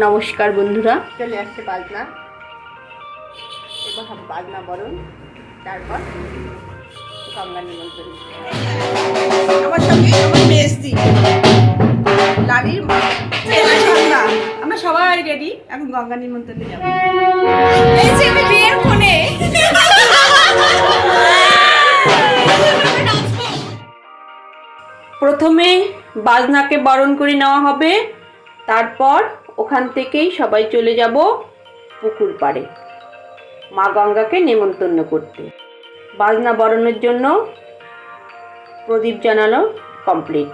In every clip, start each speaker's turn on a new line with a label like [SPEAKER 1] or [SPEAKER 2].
[SPEAKER 1] নমস্কার বন্ধুরা, চলে আসছে বাজনা। এবার হবে বাজনা বরণ, তারপর গঙ্গা নিমন্ত্রণ।
[SPEAKER 2] আমার সঙ্গে আমার মেজদি লালির মা গঙ্গা, আমরা সবাই রেডি এখন গঙ্গা নিমন্ত্রণে যাবো। এই যে আমি বিয়ের ফোনে
[SPEAKER 1] প্রথমে বাজনাকে বরণ করে নেওয়া হবে, তারপর ওখান থেকেই সবাই চলে যাব পুকুর পাড়ে মা গঙ্গাকে নেমন্তন্ন করতে। বাজনা বরণের জন্য প্রদীপ জানানো কমপ্লিট।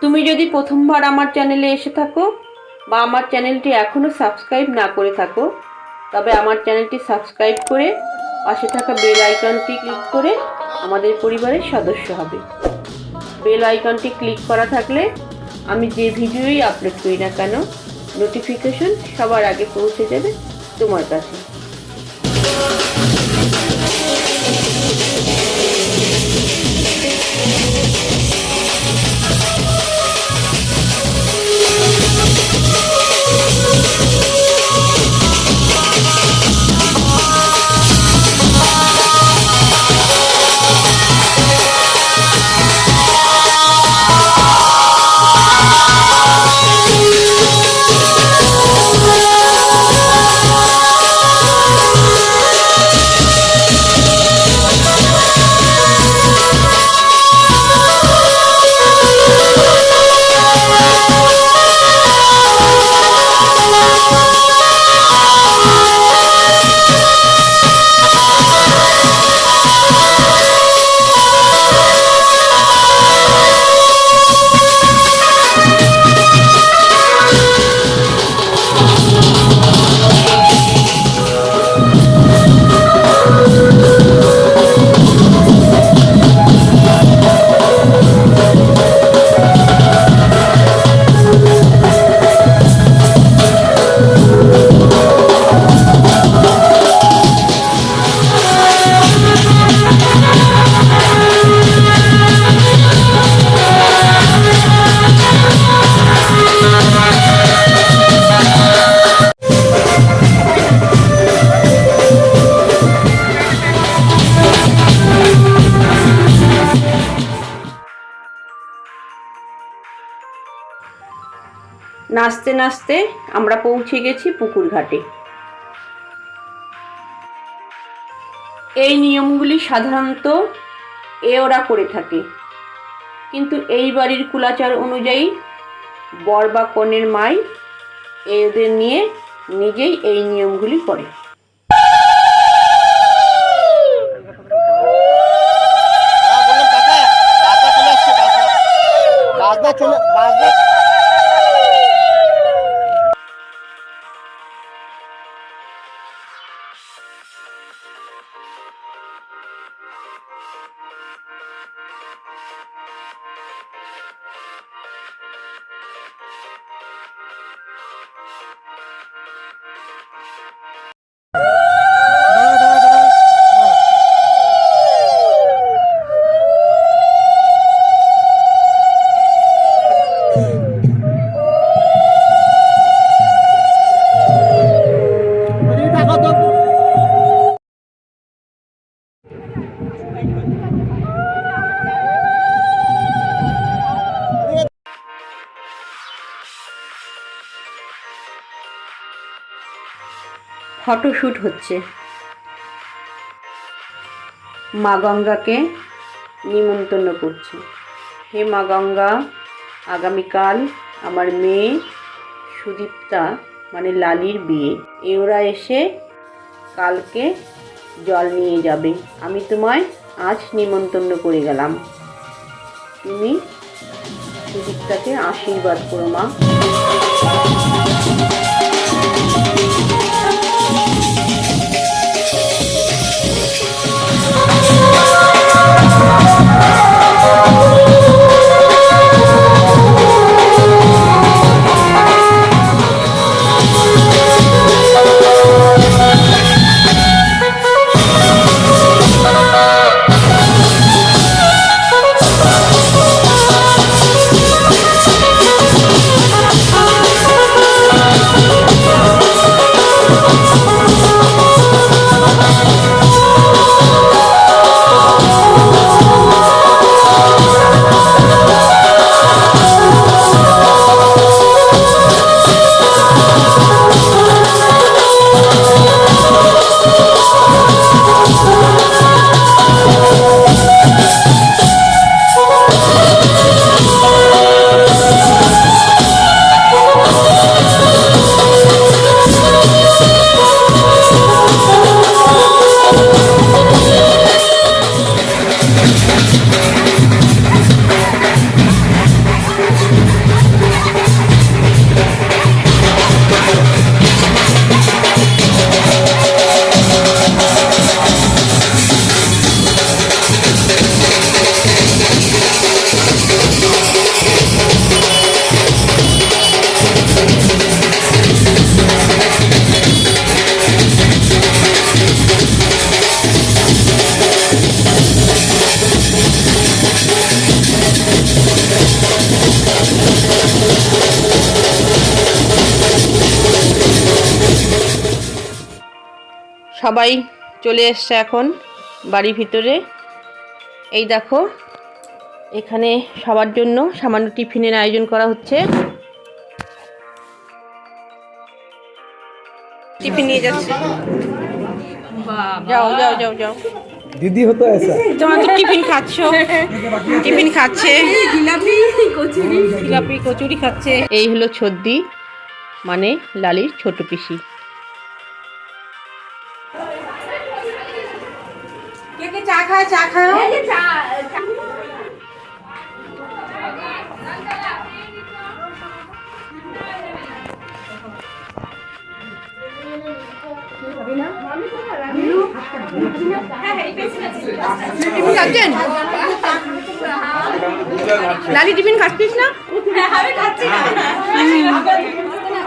[SPEAKER 1] তুমি যদি প্রথমবার আমার চ্যানেলে এসে থাকো বা আমার চ্যানেলটি এখনও সাবস্ক্রাইব না করে থাকো, তবে আমার চ্যানেলটি সাবস্ক্রাইব করে পাশে থাকা বেল আইকনটি ক্লিক করে আমাদের পরিবারের সদস্য হবে। বেল আইকনটি ক্লিক করা থাকলে আমি যে ভিডিওই আপলোড করি না কেন নোটিফিকেশন সবার আগে পৌঁছে যাবে তোমার কাছে। নাচতে নাচতে আমরা পৌঁছে গেছি পুকুর ঘাটে। এই নিয়মগুলি সাধারণত ওরা করে থাকে, কিন্তু এই বাড়ির কুলাচার অনুযায়ী বর বা কনের মাই ওদের নিয়ে নিজেই এই নিয়মগুলি করে। ফটোশ্যুট হচ্ছে। মা গঙ্গাকে নিমন্ত্রণ করছে। হে মা গঙ্গা, আগামীকাল আমার মেয়ে সুদীপ্তা মানে লালির বিয়ে। ওরা এসে কালকে জল নিয়ে যাবে। আমি তোমায় আজ নিমন্ত্রণ করে গেলাম। তুমি সুদীপ্তাকে আশীর্বাদ করো মা। সবাই চলে এসছে এখন বাড়ির ভিতরে। এই দেখো এখানে সবার জন্য সামান্য টিফিনের আয়োজন করা হচ্ছে। টিফিন নিয়ে যাচ্ছে। যাও যাও যাও যাও
[SPEAKER 3] दीदी हो तो ऐसा
[SPEAKER 1] তোমার তো টিফিন খাচ্ছ। টিফিন খাচ্ছে, জিলাপি কচুরি খাচ্ছে। এই হলো ছদ্দি, মানে লালির ছোট পিসি।
[SPEAKER 2] কে কে চা খায়? চা খায় টিফিন খাচ্ছেন? লালি টিফিন খাচ্ছিস না?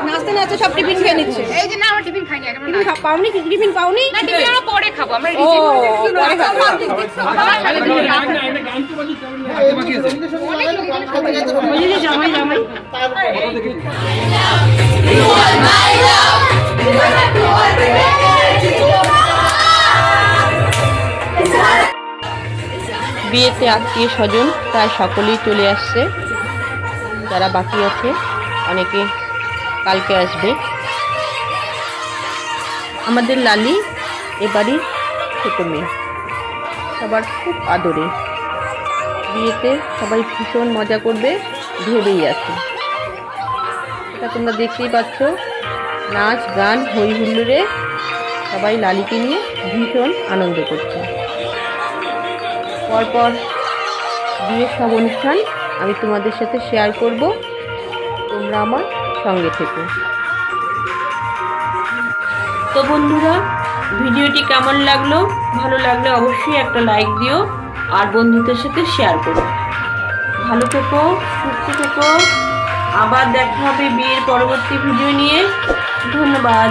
[SPEAKER 2] নাস্তা নাস্তা সব টিফিন খেয়ে নিচ্ছে।
[SPEAKER 4] এই যে না আমরা টিফিন খাইনি এখন
[SPEAKER 2] টিফিন পাওনি? টিফিন পাওনি?
[SPEAKER 4] না টিফিন আমরা পরে খাবো আমরা
[SPEAKER 2] ও পরে খাবো। জামাই জামাই
[SPEAKER 1] বিয়েতে আত্মীয় স্বজন প্রায় সকলেই চলে আসছে। যারা বাকি আছে অনেকে কালকে আসবে। আমাদের লালি এবারই ছোট মেয়ে, সবার খুব আদরে। বিয়েতে সবাই ভীষণ মজা করবে ভেবেই আছে। এটা তোমরা দেখতেই পাচ্ছ, নাচ গান হই হুল্লোড়ে সবাই লালিকে নিয়ে ভীষণ আনন্দ করছে। পরপর বিয়ের সব অনুষ্ঠান আমি তোমাদের সাথে শেয়ার করব, তোমরা আমার সঙ্গে থেকো। তো বন্ধুরা, ভিডিওটি কেমন লাগলো? ভালো লাগলে অবশ্যই একটা লাইক দিও আর বন্ধুদের সাথে শেয়ার করো। ভালো থেকো, সুস্থ থেকো। আবার দেখা হবে বিয়ের পরবর্তী ভিডিও নিয়ে। ধন্যবাদ।